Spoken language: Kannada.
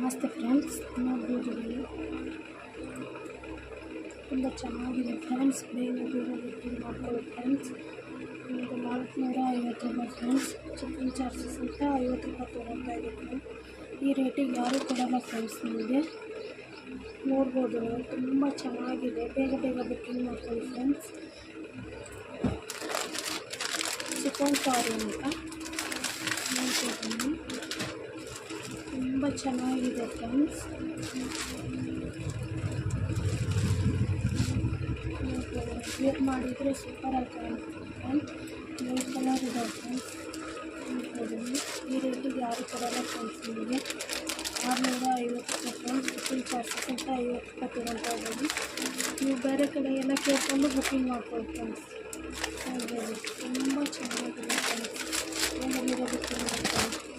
ನಮಸ್ತೆ ಫ್ರೆಂಡ್ಸ್, ನೋಡ್ಬೋದು ನೀವು ತುಂಬ ಚೆನ್ನಾಗಿದೆ ಫ್ರೆಂಡ್ಸ್. ಬೇಗ ಬುಕ್ಕಿಂಗ್ ಮಾಡ್ಕೊಳ್ಳಿ ಫ್ರೆಂಡ್ಸ್. ಒಂದು 450 ಫ್ರೆಂಡ್ಸ್. ಶಿಪ್ಪಿಂಗ್ ಚಾರ್ಜಸ್ ಅಂತ 50 ರೂಪಾಯಿ ತೊಗೊಳ್ತಾ ಇದೆ ಫ್ರೆಂಡ್ಸ್. ಈ ರೇಟಿಗೆ ಯಾರೂ ಕೊಡೋಲ್ಲ ಫ್ರೆಂಡ್ಸ್. ನಿಮಗೆ ನೋಡ್ಬೋದು ನೀವು, ತುಂಬ ಚೆನ್ನಾಗಿದೆ. ಬೇಗ ಬುಕ್ಕಿಂಗ್ ಮಾಡ್ಕೊಳ್ಳಿ ಫ್ರೆಂಡ್ಸ್. ಚಿಕನ್ ಸಾರಿ ಅಂತ ನೋಡ್ಬೋದು ನೀವು, ತುಂಬ ಚೆನ್ನಾಗಿದೆ ಫ್ರೆಂಡ್ಸ್. ವೇರ್ ಮಾಡಿದರೆ ಸೂಪರ್ ಆಗಿ ಕಾಣುತ್ತೆ ಫ್ರೆಂಡ್ಸ್. ವೈಟ್ ಕಲರ್ ಇದೆ ಫ್ರೆಂಡ್ಸ್. ನೋಡ್ಬೋದು ಈ ರೇಟಿಗೆ ಯಾರು ಕೊಡೋಲ್ಲ ಫ್ರೆಂಡ್ಸ್. ನಿಮಗೆ 650 ರೂಪಾಯಿ ಫ್ರೆಂಡ್ಸ್. ಬುಕ್ಕಿಂಗ್ ಚಾರ್ಜಸ್ ಅಂತ 50 ರೂಪಾಯಿ ತೊಗೊಳ್ತಾ ಇದ್ದೀವಿ. ನೀವು ಬೇರೆ ಕಡೆ ಎಲ್ಲ ಕೇಳ್ಕೊಂಡು ಬುಕ್ಕಿಂಗ್ ಮಾಡ್ಕೊಳ್ಳಿ ಫ್ರೆಂಡ್ಸ್. ನೋಡ್ಬೋದು ತುಂಬ ಚೆನ್ನಾಗಿದೆ ಫ್ರೆಂಡ್ಸ್. ಬೇಗ ಬುಕ್ಕಿಂಗ್ ಮಾಡ್ಕೊಳ್ಳಿ.